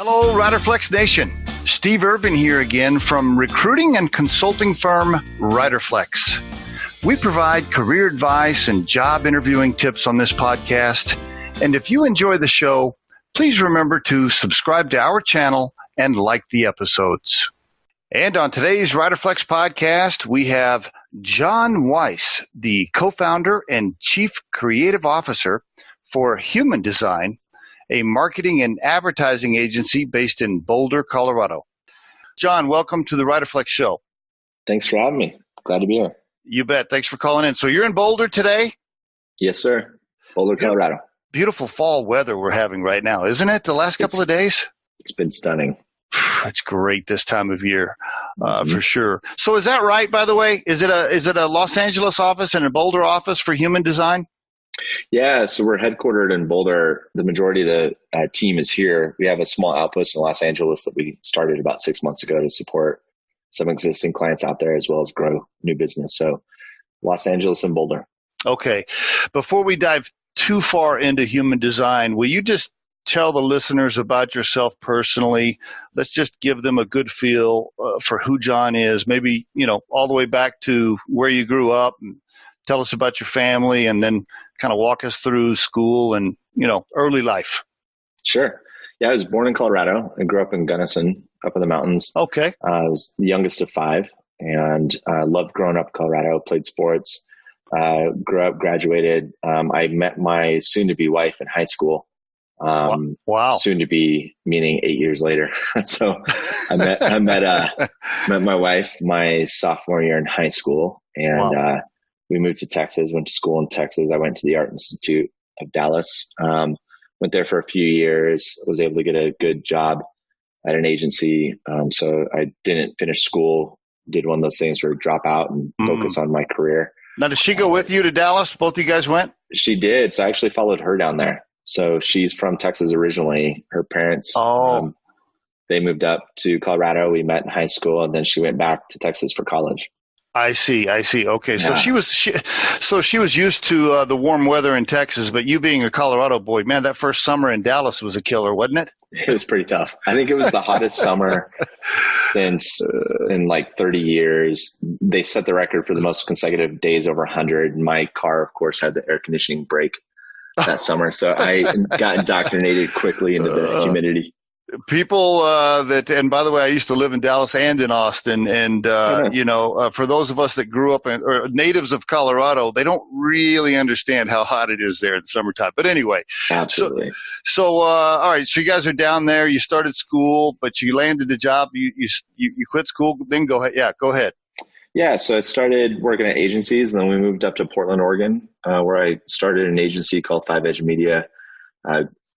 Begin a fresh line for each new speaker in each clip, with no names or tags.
Hello, Riderflex Nation. Steve Urban here again from recruiting and consulting firm Riderflex. We provide career advice and job interviewing tips on this podcast. And if you enjoy the show, please remember to subscribe to our channel and like the episodes. And on today's Riderflex podcast, we have John Weiss, the co-founder and chief creative officer for Human Design, a marketing and advertising agency based in Boulder, Colorado. John, welcome to the Riderflex show.
Thanks for having me. Glad to be here.
You bet. Thanks for calling in. So you're in Boulder today?
Yes, sir. Boulder, Colorado.
Beautiful fall weather we're having right now, isn't it? The last couple of days?
It's been stunning.
It's great this time of year, for sure. So is that right, by the way? Is it a Los Angeles office and a Boulder office for Human Design?
Yeah, so we're headquartered in Boulder. The majority of the team is here. We have a small outpost in Los Angeles that we started about 6 months ago to support some existing clients out there as well as grow new business. So Los Angeles and Boulder.
Okay. Before we dive too far into Human Design, will you just tell the listeners about yourself personally? Let's just give them a good feel for who John is, maybe, all the way back to where you grew up, and tell us about your family, and then kind of walk us through school and, early life.
Sure. Yeah, I was born in Colorado. I grew up in Gunnison, up in the mountains.
Okay.
I was the youngest of five, and loved growing up in Colorado, played sports, grew up, graduated. I met my soon-to-be wife in high school.
Wow.
Soon to be meaning 8 years later. So I met my wife my sophomore year in high school, and we moved to Texas, went to school in Texas. I went to the Art Institute of Dallas, went there for a few years, was able to get a good job at an agency. So I didn't finish school, did one of those things where drop out and focus on my career.
Now, did she go with you to Dallas? Both of you guys went?
She did. So I actually followed her down there. So she's from Texas originally. Her parents, they moved up to Colorado. We met in high school, and then she went back to Texas for college.
I see. Okay. Yeah. So she was used to the warm weather in Texas, but you being a Colorado boy, man, that first summer in Dallas was a killer, wasn't it?
It was pretty tough. I think it was the hottest summer since in like 30 years. They set the record for the most consecutive days over 100. My car, of course, had the air conditioning break that summer. So I got indoctrinated quickly into the humidity.
People and by the way, I used to live in Dallas and in Austin, and for those of us that grew up or natives of Colorado, they don't really understand how hot it is there in the summertime. But anyway,
absolutely.
So all right, so you guys are down there. You started school, but you landed a job. You quit school, then go ahead. Yeah, go ahead.
Yeah, so I started working at agencies, and then we moved up to Portland, Oregon, where I started an agency called 5 Edge Media.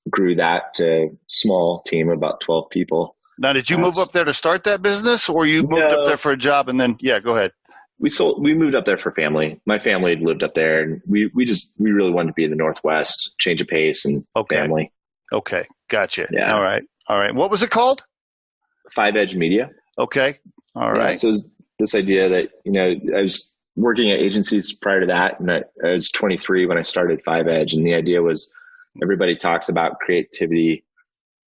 Grew that to a small team, about 12 people.
Now, did you move up there to start that business, or you moved up there for a job and then, go ahead.
We moved up there for family. My family had lived up there, and we really wanted to be in the Northwest, change of pace and family.
Okay. Gotcha.
Yeah.
All right. What was it called?
5 Edge Media.
Okay. All right.
Yeah, so it was this idea that, I was working at agencies prior to that, and I was 23 when I started 5 Edge, and the idea was, everybody talks about creativity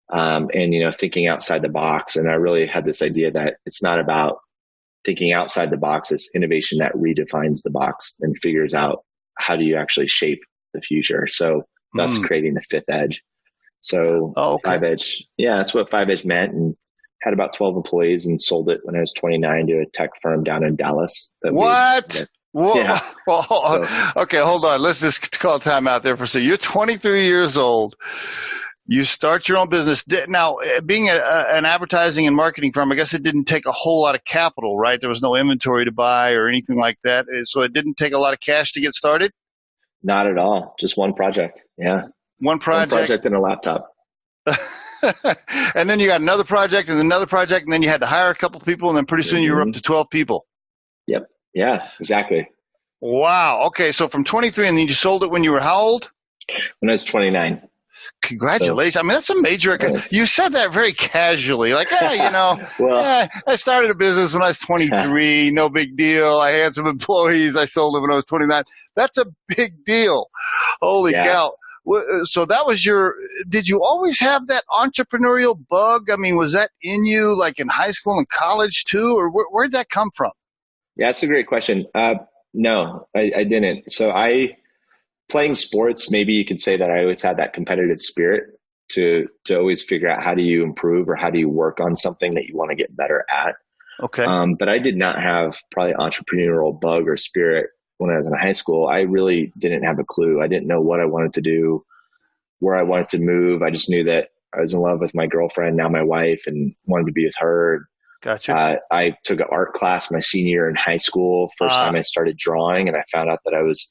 and thinking outside the box, and I really had this idea that it's not about thinking outside the box. It's innovation that redefines the box and figures out how do you actually shape the future. So thus creating the 5th Edge. So 5 Edge, that's what 5 Edge meant, and had about 12 employees and sold it when I was 29 to a tech firm down in Dallas.
Whoa.
Yeah.
Okay, hold on. Let's just call time out there for a second. You're 23 years old. You start your own business. Now, being an advertising and marketing firm, I guess it didn't take a whole lot of capital, right? There was no inventory to buy or anything like that. So it didn't take a lot of cash to get started?
Not at all. Just one project. Yeah.
One project
and a laptop.
And then you got another project and another project, and then you had to hire a couple people, and then pretty soon you were up to 12 people.
Yep. Yeah, exactly.
Wow. Okay. So from 23, and then you sold it when you were how old?
When I was 29.
Congratulations. I mean, that's a major, you said that very casually, like, I started a business when I was 23, no big deal. I had some employees. I sold it when I was 29. That's a big deal. Holy cow. So that was did you always have that entrepreneurial bug? I mean, was that in you like in high school and college too, or where'd that come from?
Yeah, that's a great question. No, I didn't. So playing sports, maybe you could say that I always had that competitive spirit to always figure out how do you improve or how do you work on something that you want to get better at.
Okay.
But I did not have probably entrepreneurial bug or spirit when I was in high school. I really didn't have a clue. I didn't know what I wanted to do, where I wanted to move. I just knew that I was in love with my girlfriend, now my wife, and wanted to be with her.
Gotcha.
I took an art class my senior year in high school. First time I started drawing, and I found out that I was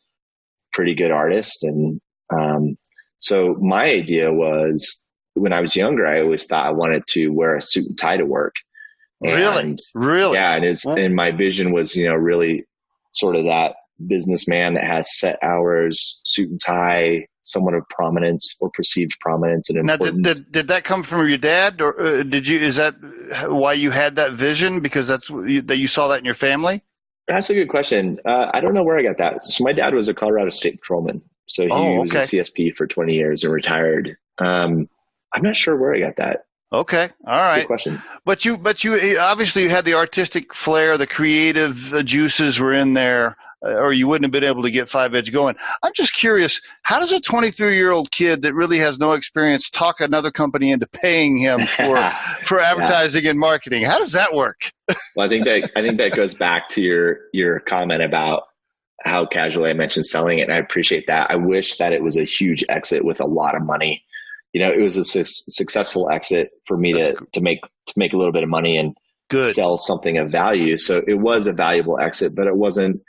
a pretty good artist. And so my idea was, when I was younger, I always thought I wanted to wear a suit and tie to work.
Really?
Yeah. And my vision was, really sort of that businessman that has set hours, suit and tie, somewhat of prominence or perceived prominence and importance.
Now, did that come from your dad, or is that why you had that vision? Because that you saw that in your family?
That's a good question. I don't know where I got that. So my dad was a Colorado State Patrolman. So he was a CSP for 20 years and retired. I'm not sure where I got that.
Okay. All right.
Good question.
But you obviously you had the artistic flair, the creative juices were in there, or you wouldn't have been able to get 5 Edge going. I'm just curious, how does a 23-year-old kid that really has no experience talk another company into paying him for advertising and marketing? How does that work?
Well, I think that goes back to your comment about how casually I mentioned selling it, and I appreciate that. I wish that it was a huge exit with a lot of money. It was a successful exit for me to make a little bit of money and sell something of value. So it was a valuable exit, but it wasn't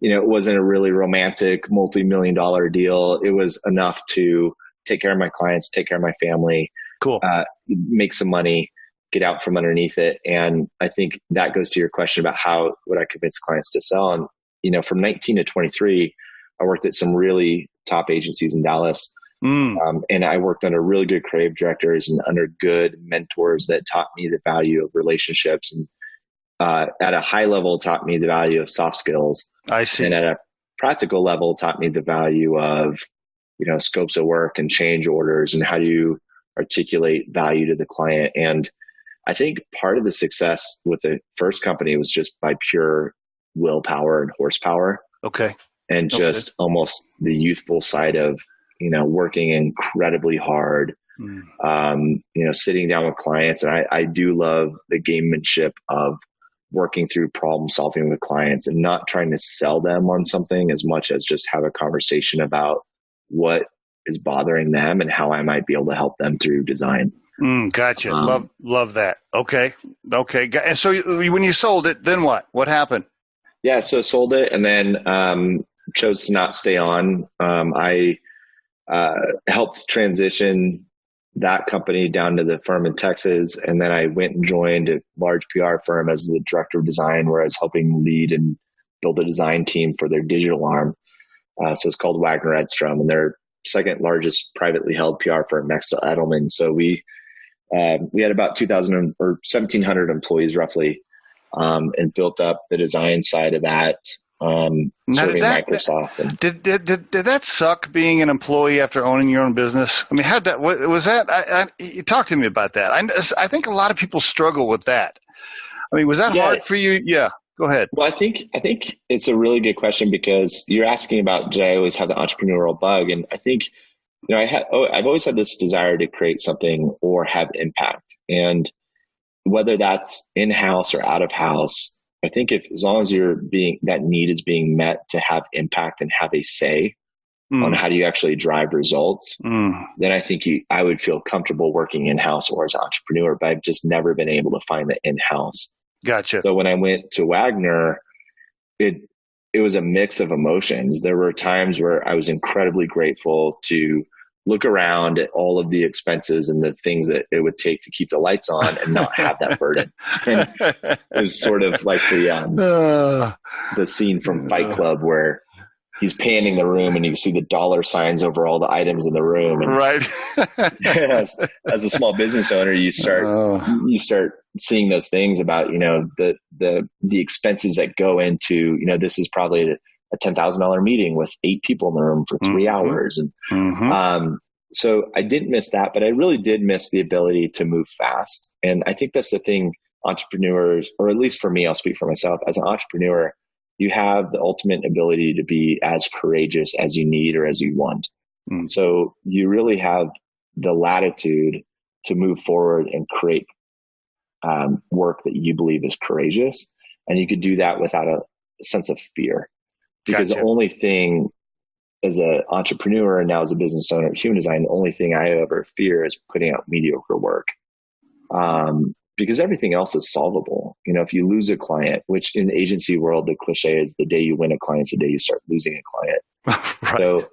a really romantic multi-million-dollar deal. It was enough to take care of my clients, take care of my family, make some money, get out from underneath it. And I think that goes to your question about how would I convince clients to sell. And, from 19 to 23, I worked at some really top agencies in Dallas. And I worked under really good creative directors and under good mentors that taught me the value of relationships, and at a high level taught me the value of soft skills.
I see.
And at a practical level taught me the value of, scopes of work and change orders and how do you articulate value to the client. And I think part of the success with the first company was just by pure willpower and horsepower.
Okay.
And just almost the youthful side of, working incredibly hard, sitting down with clients. And I do love the gamemanship of working through problem solving with clients and not trying to sell them on something as much as just have a conversation about what is bothering them and how I might be able to help them through design.
Gotcha. Love that. Okay. And so when you sold it, then what? What happened?
Yeah. So sold it and then chose to not stay on. I helped transition that company down to the firm in Texas. And then I went and joined a large PR firm as the director of design, where I was helping lead and build a design team for their digital arm. So it's called Wagner Edstrom, and they're second largest privately held PR firm next to Edelman. So we had about 2,000 or 1,700 employees roughly, and built up the design side of that. Serving Microsoft.
Did that suck, being an employee after owning your own business? I mean, you talk to me about that. I think a lot of people struggle with that. I mean, was that hard for you? Yeah, go ahead.
Well, I think it's a really good question, because you're asking about, did I always have the entrepreneurial bug? And I think, I've always had this desire to create something or have impact. And whether that's in-house or out of house, I think as long as that need is being met to have impact and have a say on how do you actually drive results, then I think I would feel comfortable working in-house or as an entrepreneur, but I've just never been able to find the in-house.
Gotcha.
So when I went to Wagner, it was a mix of emotions. There were times where I was incredibly grateful to look around at all of the expenses and the things that it would take to keep the lights on and not have that burden. And it was sort of like the scene from Fight Club where he's panning the room and you can see the dollar signs over all the items in the room. And
right.
as a small business owner, you start seeing those things about, the expenses that go into, this is probably a $10,000 meeting with 8 people in the room for 3 hours. And so I didn't miss that, but I really did miss the ability to move fast. And I think that's the thing entrepreneurs, or at least for me, I'll speak for myself, as an entrepreneur, you have the ultimate ability to be as courageous as you need or as you want. So you really have the latitude to move forward and create work that you believe is courageous. And you could do that without a sense of fear. Because the only thing as an entrepreneur and now as a business owner at Human Design, the only thing I ever fear is putting out mediocre work. Because everything else is solvable. You know, if you lose a client, which in the agency world, the cliche is the day you win a client is the day you start losing a client.
Right.
So,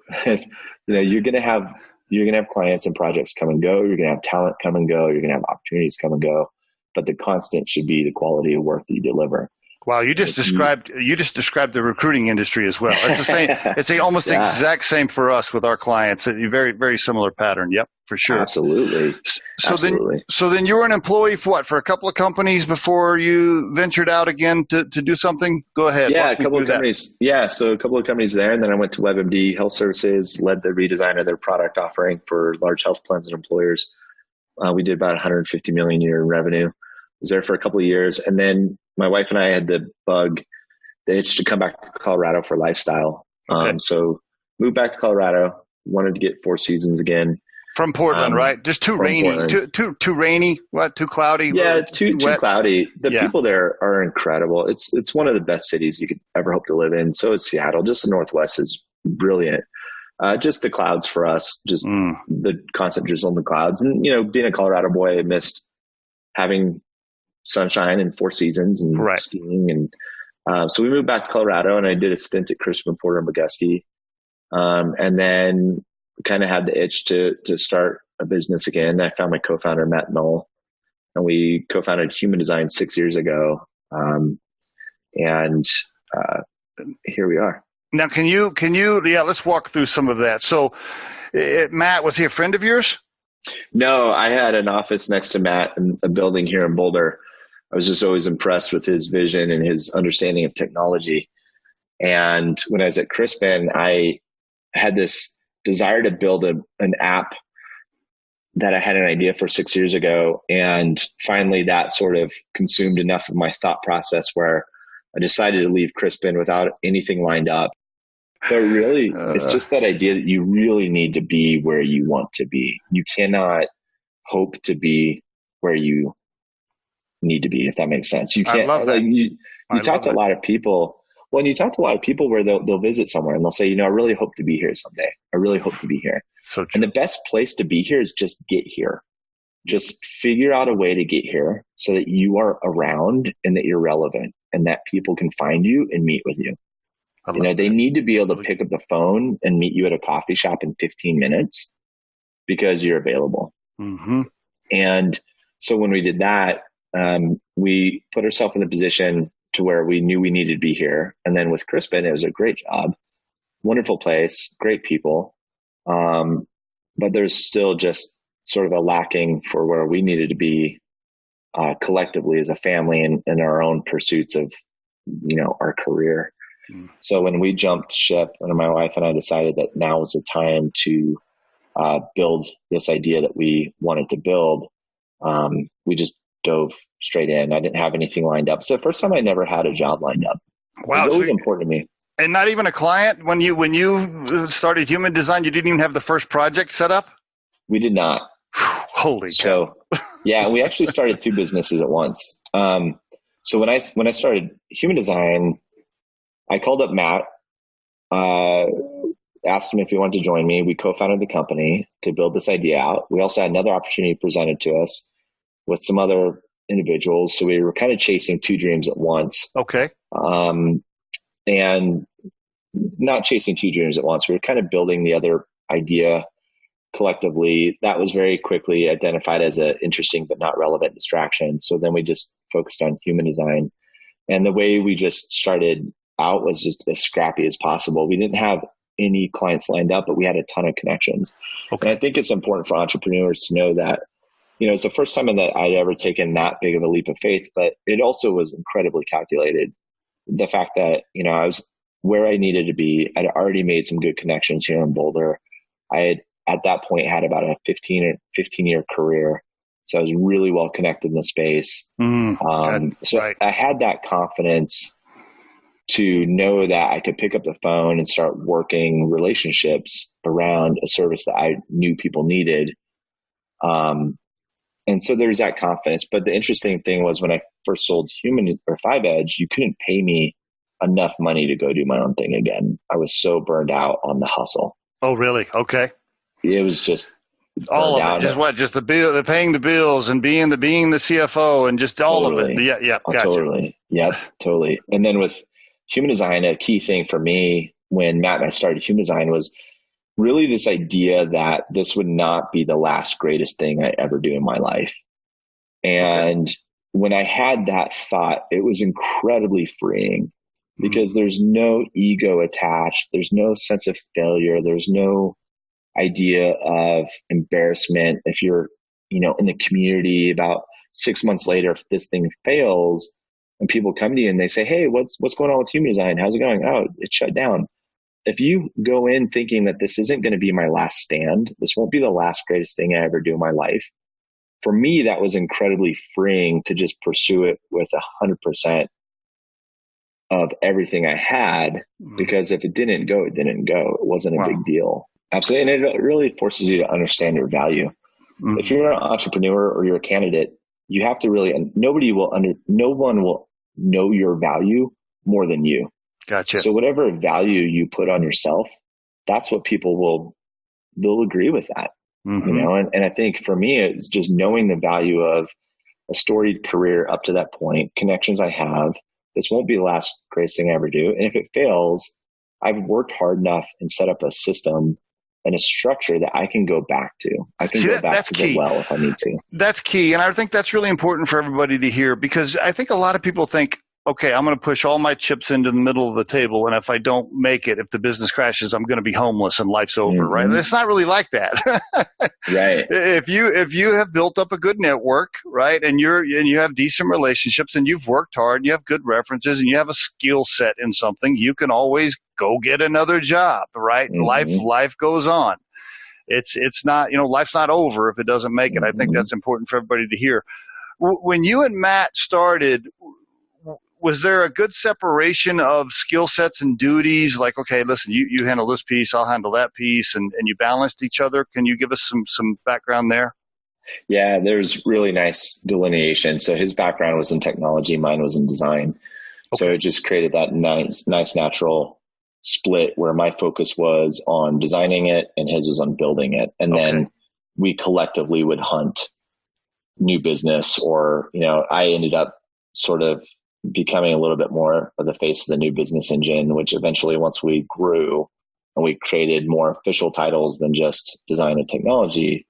you know, you're going to have clients and projects come and go. You're going to have talent come and go. You're going to have opportunities come and go. But the constant should be the quality of work that you deliver.
Wow, you just described the recruiting industry as well. It's the same. It's almost the exact same for us with our clients. A very, very similar pattern. Yep, for sure.
Absolutely.
So then you were an employee for a couple of companies before you ventured out again to do something? Go ahead.
Yeah, a couple of companies. Yeah, so a couple of companies there, and then I went to WebMD Health Services, led the redesign of their product offering for large health plans and employers. We did about 150 million a year in revenue. Was there for a couple of years, and then my wife and I had the itch to come back to Colorado for lifestyle.
Okay.
So moved back to Colorado, wanted to get 4 seasons again.
From Portland, right? Just too rainy, too rainy, too cloudy?
Yeah, too cloudy. The people there are incredible. It's one of the best cities you could ever hope to live in. So is Seattle. Just the Northwest is brilliant. Just the clouds for us, just the constant drizzle in the clouds. And, you know, being a Colorado boy, I missed having sunshine and 4 seasons and skiing. And so we moved back to Colorado, and I did a stint at Crispin Porter and McGusky. And then kind of had the itch to start a business again. I found my co-founder, Matt Knoll, and we co-founded Human Design 6 years ago. And here we are.
Now, can you, let's walk through some of that. So Matt, was he a friend of yours?
No, I had an office next to Matt in a building here in Boulder. I was just always impressed with his vision and his understanding of technology. And when I was at Crispin, I had this desire to build an app that I had an idea for 6 years ago. And finally that sort of consumed enough of my thought process where I decided to leave Crispin without anything lined up. But really, it's just that idea that you really need to be where you want to be. You cannot hope to be where you need to be, if that makes sense. You can't.
I love that.
You talk to a lot of people. Well, you talk to a lot of people where they'll visit somewhere and they'll say, you know, I really hope to be here someday. I really hope to be here.
So true.
And the best place to be here is just get here. Just figure out a way to get here so that you are around and that you're relevant and that people can find you and meet with you. You know, they need to be able to pick up the phone and meet you at a coffee shop in 15 minutes because you're available. And so when we did that, we put ourselves in a position to where we knew we needed to be here. And then with Crispin, it was a great job, wonderful place, great people. But there's still just sort of a lacking for where we needed to be collectively as a family and in our own pursuits of, you know, our career. So when we jumped ship, and my wife and I decided that now was the time to build this idea that we wanted to build, we just dove straight in. I didn't have anything lined up. So the first time I never had a job lined up.
Wow.
It was always important to me.
And not even a client? When you started Human Design, you didn't even have the first project set up?
We did not.
Holy cow.
So, yeah, we actually started 2 businesses at once. So when I started Human Design, I called up Matt, asked him if he wanted to join me. We co-founded the company to build this idea out. We also had another opportunity presented to us with some other individuals. So we were kind of chasing 2 dreams at once.
Okay.
And not chasing 2 dreams at once. We were kind of building the other idea collectively. That was very quickly identified as an interesting but not relevant distraction. So then we just focused on Human Design. And the way we just started out was just as scrappy as possible. We didn't have any clients lined up, but we had a ton of connections. Okay. And I think it's important for entrepreneurs to know that, you know, it's the first time that I'd ever taken that big of a leap of faith, but it also was incredibly calculated. The fact that, you know, I was where I needed to be. I'd already made some good connections here in Boulder. I had at that point had about a 15-year career. So I was really well connected in the space. So
right.
I had that confidence to know that I could pick up the phone and start working relationships around a service that I knew people needed. And so there's that confidence. But the interesting thing was when I first sold Human or 5Edge, you couldn't pay me enough money to go do my own thing again. I was so burned out on the hustle.
Oh, really? Okay.
It was just
all of it. Just what? Just the bill, the paying the bills, and being the CFO, and just all of it. Yeah. Gotcha.
Totally. Yep. Totally. And then with Human Design, a key thing for me when Matt and I started Human Design was really this idea that this would not be the last greatest thing I ever do in my life. And when I had that thought, it was incredibly freeing because there's no ego attached. There's no sense of failure. There's no idea of embarrassment. If you're, in the community about 6 months later, if this thing fails and people come to you and they say, hey, what's going on with Human Design? How's it going? Oh, it's shut down. If you go in thinking that this isn't going to be my last stand, this won't be the last greatest thing I ever do in my life. For me, that was incredibly freeing to just pursue it with 100% of everything I had, because if it didn't go, it didn't go. It wasn't a big deal. Absolutely. And it really forces you to understand your value. If you're an entrepreneur or you're a candidate, you have to really, and no one will know your value more than you.
Gotcha.
So whatever value you put on yourself, that's what people they'll agree with that, and I think for me, it's just knowing the value of a storied career up to that point, connections I have. This won't be the last greatest thing I ever do. And if it fails, I've worked hard enough and set up a system and a structure that I can go back to. I can go back to the well if I need to.
That's key. And I think that's really important for everybody to hear, because I think a lot of people think, okay, I'm going to push all my chips into the middle of the table, and if I don't make it, if the business crashes, I'm going to be homeless and life's over, right? And it's not really like that.
Right.
If you have built up a good network, right, and you have decent relationships, and you've worked hard, and you have good references, and you have a skill set in something, you can always go get another job, right? Life goes on. It's not, life's not over if it doesn't make it. I think that's important for everybody to hear. When you and Matt started, was there a good separation of skill sets and duties? Like, okay, listen, you handle this piece, I'll handle that piece, and you balanced each other. Can you give us some background there?
Yeah, there's really nice delineation. So his background was in technology, mine was in design. Okay. So it just created that nice natural split where my focus was on designing it and his was on building it. And then we collectively would hunt new business, or, I ended up sort of becoming a little bit more of the face of the new business engine, which eventually, once we grew and we created more official titles than just design and technology,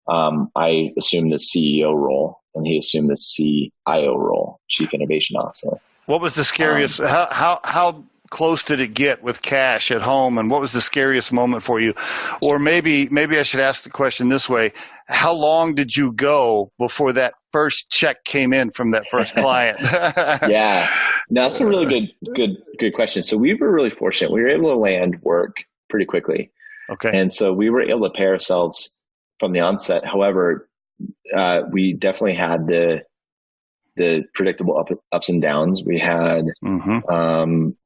I assumed the CEO role and he assumed the CIO role, Chief Innovation Officer.
What was the scariest, how close did it get with cash at home, and what was the scariest moment for you? Or maybe I should ask the question this way: how long did you go before that first check came in from that first client?
Yeah, no, that's a really good question. So we were really fortunate. We were able to land work pretty quickly. Okay. And so we were able to pay ourselves from the onset. However, we definitely had the predictable ups and downs. We had,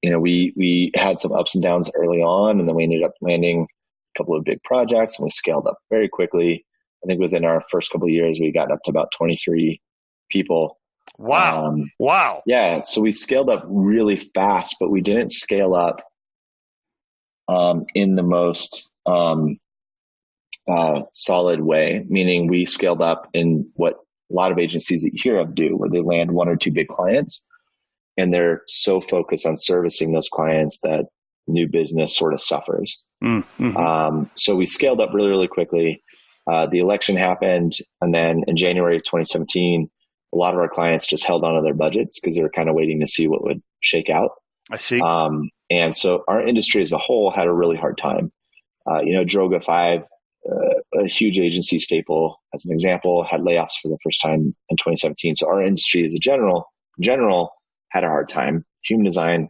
we had some ups and downs early on, and then we ended up landing a couple of big projects, and we scaled up very quickly. I think within our first couple of years, we got up to about 23 people.
Wow. Wow.
Yeah. So we scaled up really fast, but we didn't scale up, in the most, solid way, meaning we scaled up in what a lot of agencies that you hear of do, where they land one or two big clients and they're so focused on servicing those clients that new business sort of suffers. So we scaled up really, really quickly. The election happened. And then in January of 2017, a lot of our clients just held onto their budgets because they were kind of waiting to see what would shake out.
I see.
And so our industry as a whole had a really hard time. Droga 5, a huge agency staple, as an example, had layoffs for the first time in 2017. So our industry as a general had a hard time. Human Design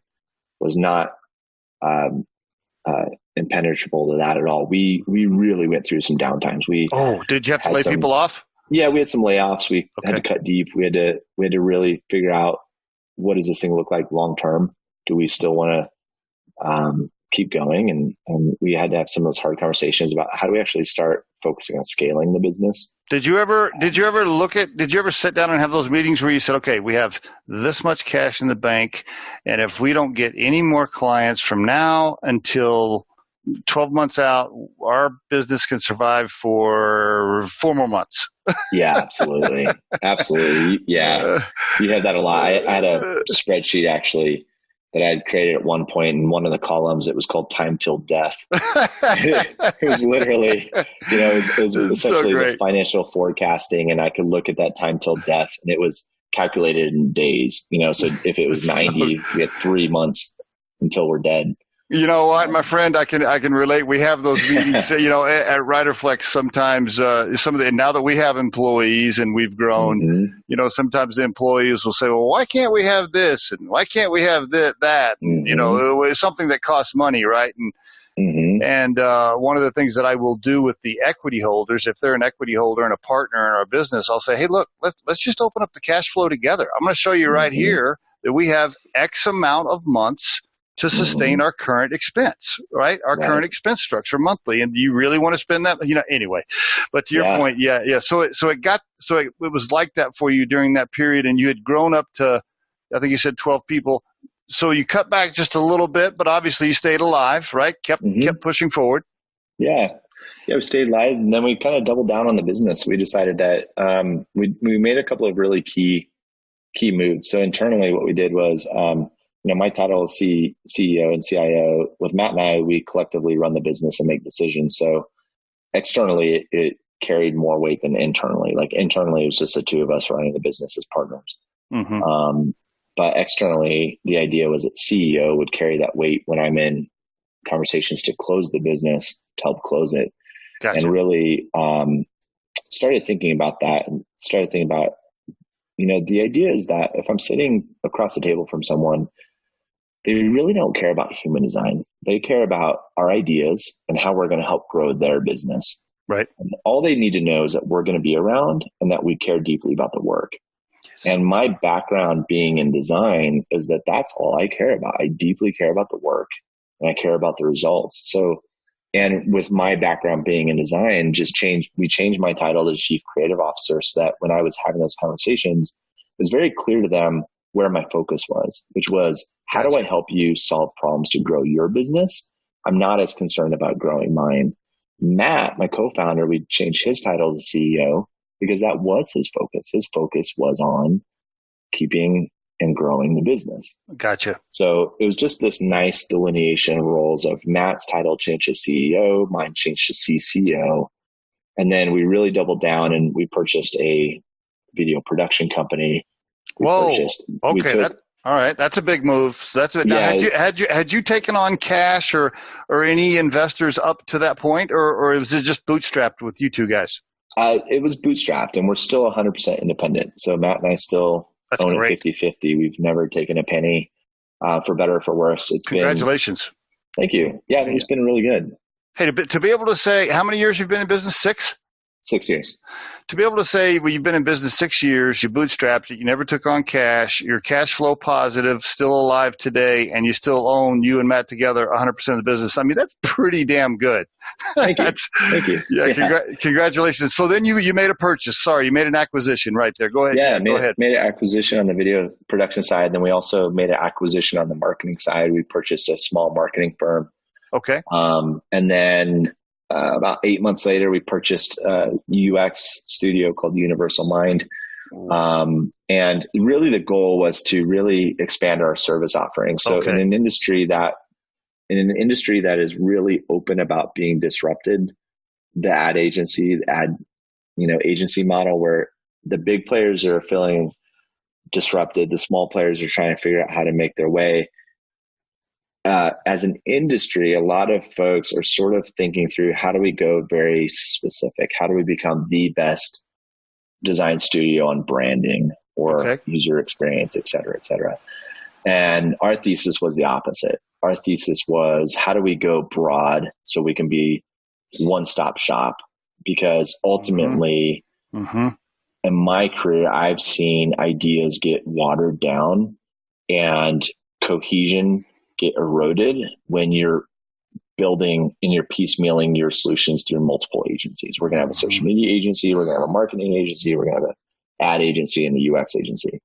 was not impenetrable to that at all. We really went through some downtimes.
Did you have to lay people off?
Yeah, we had some layoffs. We had to cut deep. We had to really figure out, what does this thing look like long term? Do we still want to keep going? And we had to have some of those hard conversations about how do we actually start focusing on scaling the business.
Did you ever sit down and have those meetings where you said, okay, we have this much cash in the bank, and if we don't get any more clients from now until 12 months out, our business can survive for 4 more months?
Yeah, absolutely. Absolutely. Yeah. You had that a lot. I had a spreadsheet actually that I had created at one point, in one of the columns, it was called Time Till Death. It was literally, it was essentially the financial forecasting, and I could look at that time till death, and it was calculated in days, so if it was 90, we had 3 months until we're dead.
You know what, my friend, I can relate. We have those meetings, at Riderflex sometimes, now that we have employees and we've grown, sometimes the employees will say, well, why can't we have this? And why can't we have that? And, it's something that costs money, right? And one of the things that I will do with the equity holders, if they're an equity holder and a partner in our business, I'll say, hey, look, let's just open up the cash flow together. I'm going to show you right here that we have X amount of months to sustain our current expense, right? Our current expense structure monthly. And do you really want to spend that? Anyway, but to your point, yeah. So it was like that for you during that period, and you had grown up to, I think you said 12 people. So you cut back just a little bit, but obviously you stayed alive, right? Kept pushing forward.
Yeah. Yeah. We stayed alive, and then we kind of doubled down on the business. We decided that, we made a couple of really key moves. So internally what we did was, my title is CEO and CIO. With Matt and I, we collectively run the business and make decisions. So externally, it carried more weight than internally. Like internally, it was just the two of us running the business as partners. But externally, the idea was that CEO would carry that weight when I'm in conversations to close the business, to help close it. Gotcha. And really started thinking about that, and started thinking about, the idea is that if I'm sitting across the table from someone, they really don't care about human design. They care about our ideas and how we're going to help grow their business.
Right.
And all they need to know is that we're going to be around and that we care deeply about the work. Yes. And my background being in design is that that's all I care about. I deeply care about the work, and I care about the results. So, and with my background being in design, we changed my title to Chief Creative Officer, so that when I was having those conversations, it was very clear to them where my focus was, which was, how do I help you solve problems to grow your business? I'm not as concerned about growing mine. Matt, my co-founder, we changed his title to CEO because that was his focus. His focus was on keeping and growing the business.
Gotcha.
So it was just this nice delineation of roles of Matt's title changed to CEO, mine changed to CCO. And then we really doubled down and we purchased a video production company.
Whoa. Okay. All right. That's a big move. So that's it. Now, had you taken on cash or any investors up to that point, or was it just bootstrapped with you two guys?
It was bootstrapped, and we're still 100% independent. So Matt and I still own it 50-50. We've never taken a penny, for better or for worse.
Congratulations.
Thank you. Yeah, I think it's been really good.
Hey, to be able to say, how many years you've been in business? 6?
6 years.
To be able to say, well, you've been in business 6 years, you bootstrapped it, you never took on cash, you're cash flow positive, still alive today, and you still own, you and Matt together, 100% of the business. I mean, that's pretty damn good.
Thank you. Thank you.
Yeah. Congratulations. So then you made a purchase. Sorry, you made an acquisition right there. Go ahead.
Yeah,
go ahead.
Made an acquisition on the video production side. And then we also made an acquisition on the marketing side. We purchased a small marketing firm.
Okay.
And then about 8 months later, we purchased a UX studio called Universal Mind. And really the goal was to really expand our service offering. So in an industry that is really open about being disrupted, the ad agency model, where the big players are feeling disrupted, the small players are trying to figure out how to make their way. As an industry, a lot of folks are sort of thinking through, how do we go very specific? How do we become the best design studio on branding or user experience, et cetera, et cetera? And our thesis was the opposite. Our thesis was, how do we go broad so we can be one-stop shop? Because ultimately, in my career, I've seen ideas get watered down and cohesion get eroded when you're building and you're piecemealing your solutions through multiple agencies. We're going to have a social media agency. We're going to have a marketing agency. We're going to have an ad agency and a UX agency.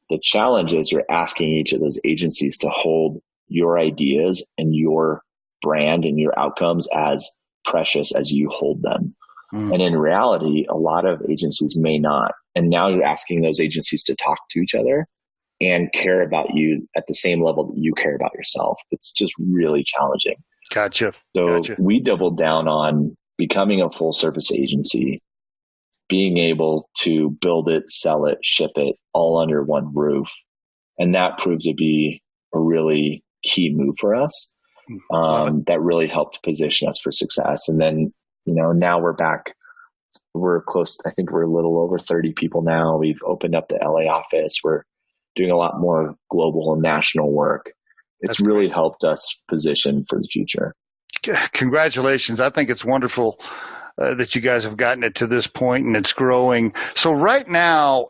The challenge is you're asking each of those agencies to hold your ideas and your brand and your outcomes as precious as you hold them. And in reality, a lot of agencies may not. And now you're asking those agencies to talk to each other and care about you at the same level that you care about yourself. It's just really challenging.
Gotcha.
So we doubled down on becoming a full service agency, being able to build it, sell it, ship it all under one roof. And that proved to be a really key move for us. That really helped position us for success. And then, now we're back. We're close. I think we're a little over 30 people now. We've opened up the LA office. We're doing a lot more global and national work. It's really helped us position for the future.
Congratulations. I think it's wonderful that you guys have gotten it to this point and it's growing. So right now,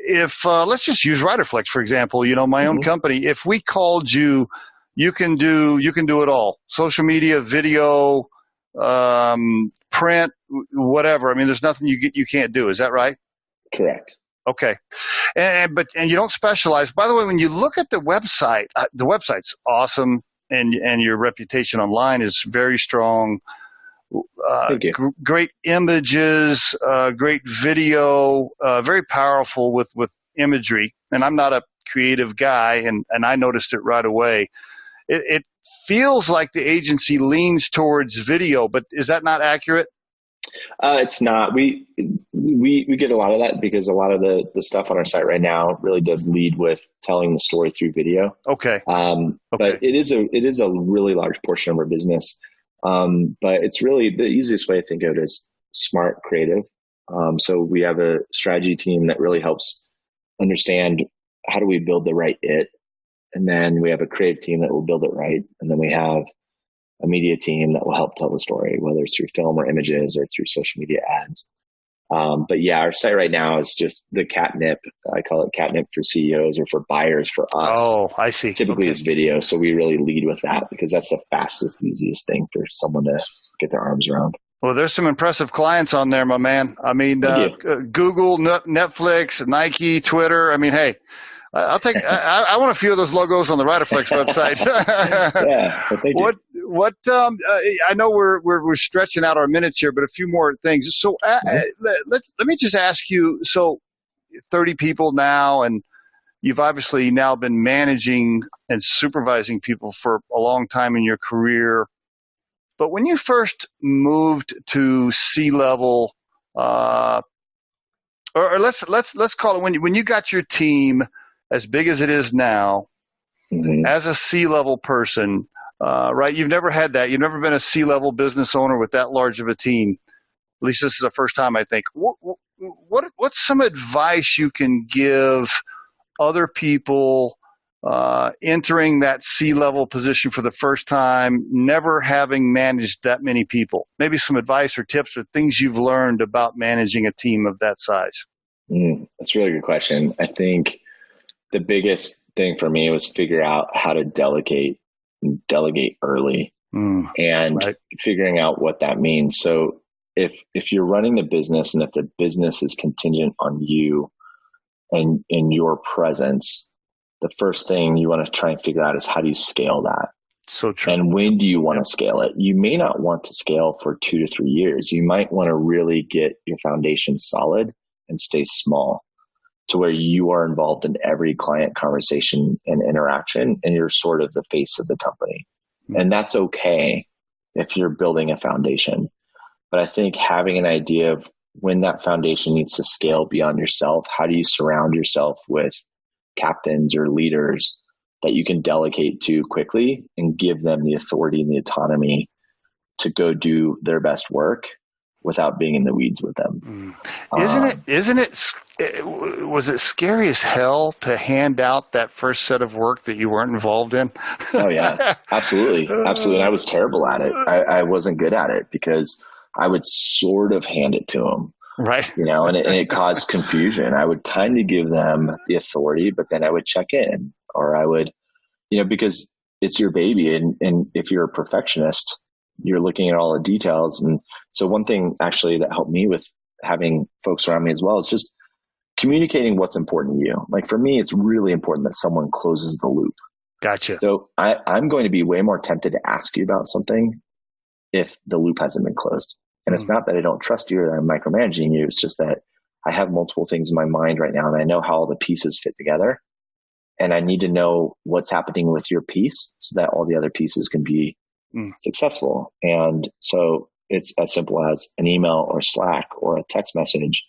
if let's just use Riderflex, for example, my own company, if we called you, you can do it all. Social media, video, print, whatever. I mean, there's nothing you can't do. Is that right?
Correct.
Okay. And you don't specialize. By the way, when you look at the website's awesome and your reputation online is very strong.
Thank you.
Great images, great video, very powerful with imagery. And I'm not a creative guy and I noticed it right away. It feels like the agency leans towards video, but is that not accurate?
It's not. We get a lot of that because a lot of the stuff on our site right now really does lead with telling the story through video.
Okay.
But it is a really large portion of our business. But it's really the easiest way to think of it is smart creative. So we have a strategy team that really helps understand how do we build the right it. And then we have a creative team that will build it right. And then we have a media team that will help tell the story, whether it's through film or images or through social media ads. But yeah, our site right now is just the catnip. I call it catnip for CEOs or for buyers for us.
Oh, I see.
Typically it's video. So we really lead with that because that's the fastest, easiest thing for someone to get their arms around.
Well, there's some impressive clients on there, my man. I mean, Google, Netflix, Nike, Twitter. I mean, hey, I'll take. I want a few of those logos on the Riderflex website.
Yeah, well, thank you.
What? I know we're stretching out our minutes here, but a few more things. So let me just ask you. So, 30 people now, and you've obviously now been managing and supervising people for a long time in your career. But when you first moved to C-level, or let's call it when you got your team as big as it is now, as a C-level person, right? You've never had that. You've never been a C-level business owner with that large of a team. At least this is the first time, I think. What's some advice you can give other people entering that C-level position for the first time, never having managed that many people? Maybe some advice or tips or things you've learned about managing a team of that size.
That's a really good question. I think the biggest thing for me was figure out how to delegate early and figuring out what that means. So if you're running the business and if the business is contingent on you and in your presence, the first thing you want to try and figure out is how do you scale that?
So true.
And when do you want to scale it? You may not want to scale for 2 to 3 years. You might want to really get your foundation solid and stay small to where you are involved in every client conversation and interaction, and you're sort of the face of the company. And that's okay if you're building a foundation. But I think having an idea of when that foundation needs to scale beyond yourself, how do you surround yourself with captains or leaders that you can delegate to quickly and give them the authority and the autonomy to go do their best work without being in the weeds with them.
Isn't it Was it scary as hell to hand out that first set of work that you weren't involved in?
Oh yeah, absolutely. Absolutely. And I was terrible at it. I wasn't good at it because I would sort of hand it to them,
Right.
and it caused confusion. I would kind of give them the authority, but then I would check in, or I would, because it's your baby. And if you're a perfectionist, you're looking at all the details. And so one thing actually that helped me with having folks around me as well is just communicating what's important to you. Like for me, it's really important that someone closes the loop.
Gotcha.
So I'm going to be way more tempted to ask you about something if the loop hasn't been closed. And it's not that I don't trust you or I'm micromanaging you. It's just that I have multiple things in my mind right now and I know how all the pieces fit together. And I need to know what's happening with your piece so that all the other pieces can be successful. And so it's as simple as an email or Slack or a text message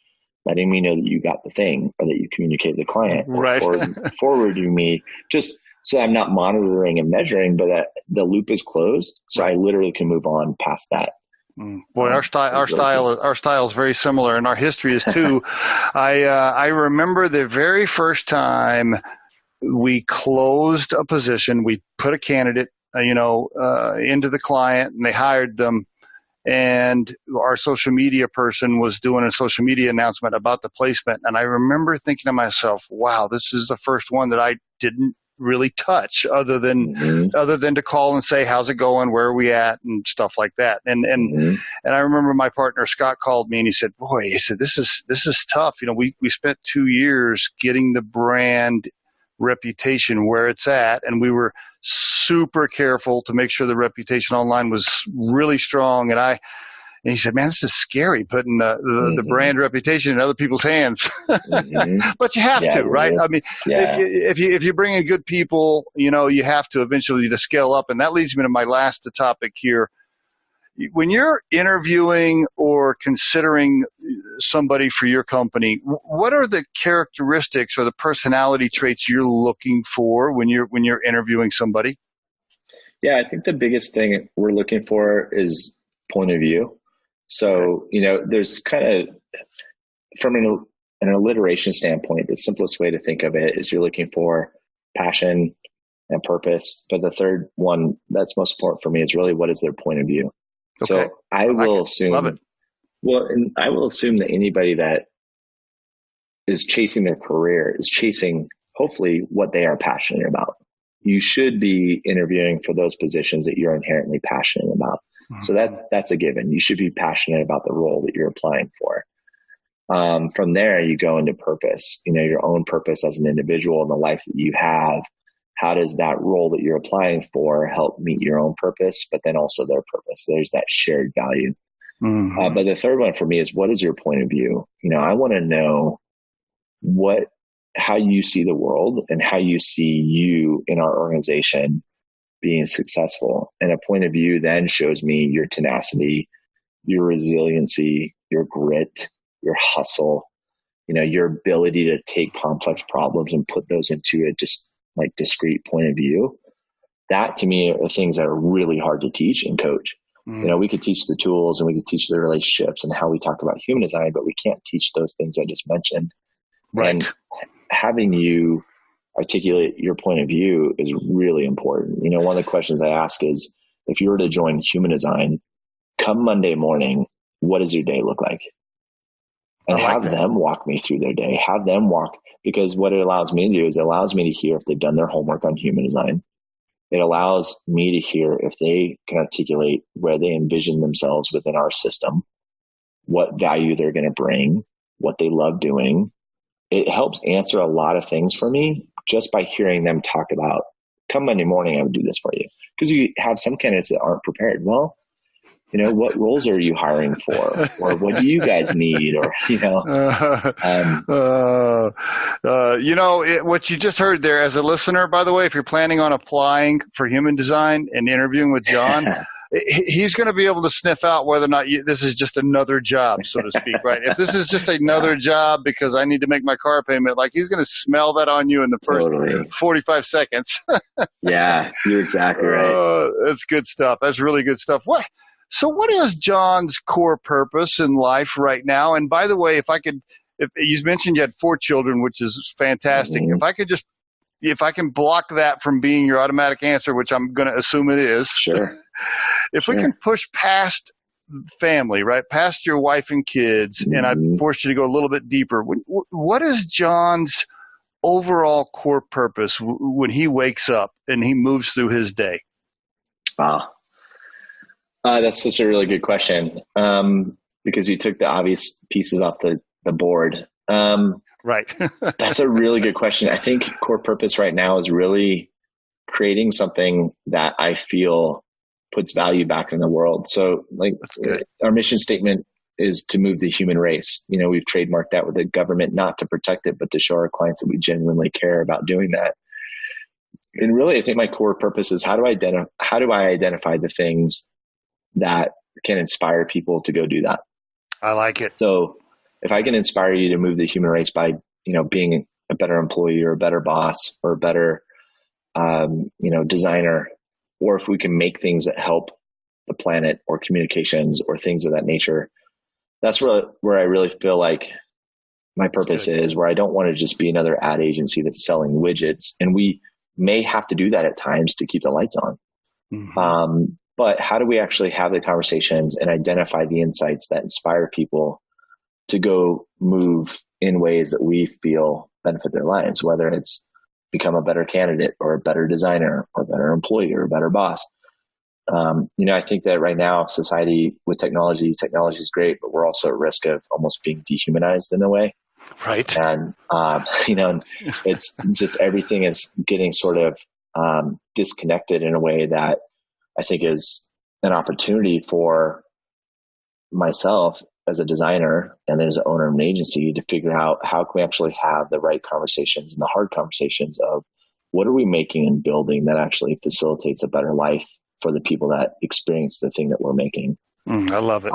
letting me know that you got the thing or that you communicated to the client,
right.
or forwarding me just so I'm not monitoring and measuring, but that the loop is closed. So I literally can move on past that.
Boy, our style is very similar, and our history is too. I remember the very first time we closed a position, we put a candidate, into the client, and they hired them. And our social media person was doing a social media announcement about the placement. And I remember thinking to myself, wow, this is the first one that I didn't really touch other than to call and say, how's it going? Where are we at? And stuff like that. And I remember my partner, Scott, called me and he said, this is tough. We spent 2 years getting the brand reputation where it's at. And we were super careful to make sure the reputation online was really strong. And he said, man, this is scary putting the brand reputation in other people's hands. But you have to, right? I mean, if you bring in good people, you have to eventually to scale up. And that leads me to my last topic here. When you're interviewing or considering somebody for your company, what are the characteristics or the personality traits you're looking for when you're interviewing somebody?
Yeah, I think the biggest thing we're looking for is point of view. So, there's kind of, from an alliteration standpoint, the simplest way to think of it is you're looking for passion and purpose. But the third one that's most important for me is really what is their point of view. Okay. So I will assume, and I will assume that anybody that is chasing their career is chasing hopefully what they are passionate about. You should be interviewing for those positions that you're inherently passionate about. So that's a given. You should be passionate about the role that you're applying for. From there, you go into purpose, your own purpose as an individual and the life that you have. How does that role that you're applying for help meet your own purpose, but then also their purpose? There's that shared value. But the third one for me is, what is your point of view? I want to know how you see the world and how you see you in our organization being successful. And a point of view then shows me your tenacity, your resiliency, your grit, your hustle, your ability to take complex problems and put those into a just like discrete point of view. That to me are things that are really hard to teach and coach. We could teach the tools and we could teach the relationships and how we talk about human design, but we can't teach those things I just mentioned. Right. And having you articulate your point of view is really important. One of the questions I ask is, if you were to join human design, come Monday morning, what does your day look like? And have them walk me through their day. Have them walk, because what it allows me to do is it allows me to hear if they've done their homework on human design. It allows me to hear if they can articulate where they envision themselves within our system, what value they're going to bring, what they love doing. It helps answer a lot of things for me just by hearing them talk about, come Monday morning, I would do this for you. Because you have some candidates that aren't prepared. Well, what roles are you hiring for? Or what do you guys need? Or,
what you just heard there as a listener, by the way, if you're planning on applying for human design and interviewing with John, he's going to be able to sniff out whether or not this is just another job, so to speak, right? If this is just another job because I need to make my car payment, he's going to smell that on you in the first 45 seconds.
Yeah, you're exactly right.
That's good stuff. That's really good stuff. So what is John's core purpose in life right now? And by the way, if if you mentioned you had 4 children, which is fantastic. If I can block that from being your automatic answer, which I'm going to assume it is.
Sure.
If we can push past family, right, past your wife and kids, and I force you to go a little bit deeper, what is John's overall core purpose when he wakes up and he moves through his day?
Wow. That's such a really good question, because you took the obvious pieces off the board.
Right.
That's a really good question. I think core purpose right now is really creating something that I feel puts value back in the world. So like our mission statement is to move the human race. We've trademarked that with the government, not to protect it, but to show our clients that we genuinely care about doing that. And really, I think my core purpose is how do I identify the things that can inspire people to go do that? I like it. So if I can inspire you to move the human race by, being a better employee or a better boss or a better, designer, or if we can make things that help the planet or communications or things of that nature, that's where I really feel like my purpose is, where I don't want to just be another ad agency that's selling widgets. And we may have to do that at times to keep the lights on. Mm-hmm. But how do we actually have the conversations and identify the insights that inspire people to go move in ways that we feel benefit their lives, whether it's become a better candidate or a better designer or a better employee or a better boss. I think that right now society with technology is great, but we're also at risk of almost being dehumanized in a way.
Right.
And, it's just everything is getting sort of disconnected in a way that I think is an opportunity for myself as a designer and as an owner of an agency to figure out how can we actually have the right conversations and the hard conversations of what are we making and building that actually facilitates a better life for the people that experience the thing that we're making.
I love it.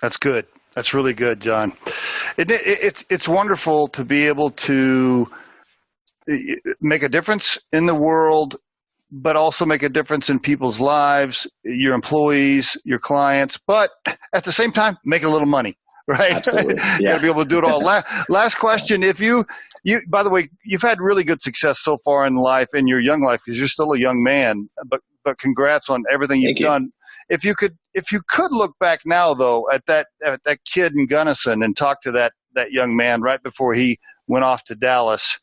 That's good. That's really good, John. It's wonderful to be able to make a difference in the world, but also make a difference in people's lives, your employees, your clients, but at the same time, make a little money, right?
Absolutely. Yeah.
You gotta be able to do it all. Last question. If you, by the way, you've had really good success so far in life, in your young life, because you're still a young man, but congrats on everything you've done. If you could look back now though, at that kid in Gunnison and talk to that young man right before he went off to Dallas,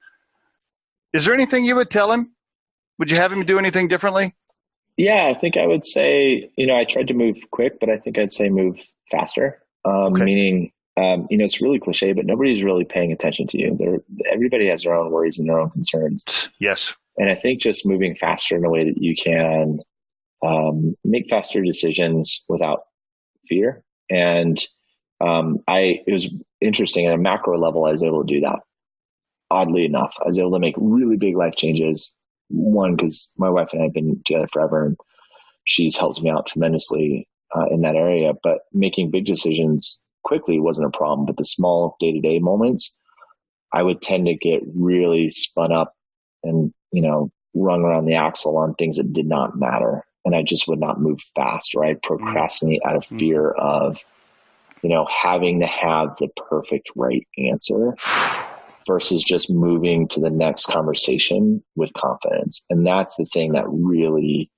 is there anything you would tell him? Would you have him do anything differently?
Yeah, I think I would say, I tried to move quick, but I think I'd say move faster. Meaning, it's really cliche, but nobody's really paying attention to you. Everybody has their own worries and their own concerns.
Yes. And
I think just moving faster in a way that you can make faster decisions without fear. And it was interesting at a macro level, I was able to do that. Oddly enough, I was able to make really big life changes. One, because my wife and I have been together forever and she's helped me out tremendously in that area, but making big decisions quickly wasn't a problem. But the small day-to-day moments, I would tend to get really spun up and, rung around the axle on things that did not matter. And I just would not move fast, or I'd procrastinate out of fear of, having to have the perfect right answer versus just moving to the next conversation with confidence. And that's the thing that really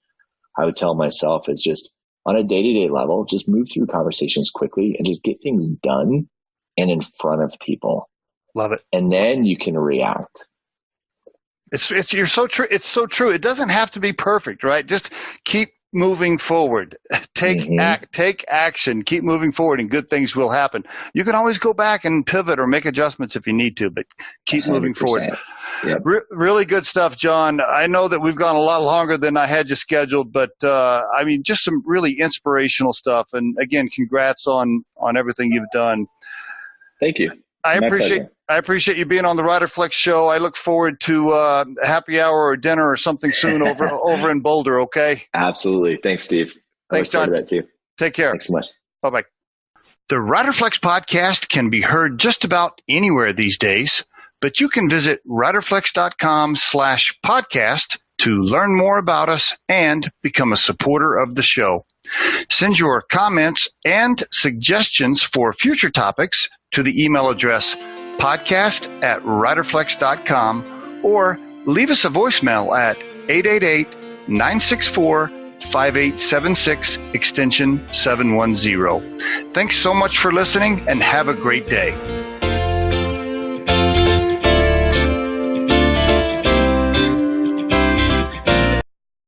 I would tell myself is just on a day-to-day level, just move through conversations quickly and just get things done and in front of people.
Love it.
And then you can react.
You're so true. It's so true. It doesn't have to be perfect, right? Just keep moving forward. Take action. Keep moving forward, and good things will happen. You can always go back and pivot or make adjustments if you need to, but keep 100%. Moving forward.
Yep.
Really good stuff, John. I know that we've gone a lot longer than I had you scheduled, but just some really inspirational stuff. And again, congrats on everything you've done.
Thank you.
I appreciate you being on the Riderflex show. I look forward to happy hour or dinner or something soon over in Boulder. Okay.
Absolutely. Thanks, Steve.
Thanks, John.
That too.
Take care.
Thanks so much.
Bye-bye. The Riderflex podcast can be heard just about anywhere these days, but you can visit riderflex.com/podcast to learn more about us and become a supporter of the show. Send your comments and suggestions for future topics to the email address podcast@riderflex.com, or leave us a voicemail at 888-964-5876 extension 710. Thanks so much for listening and have a great day.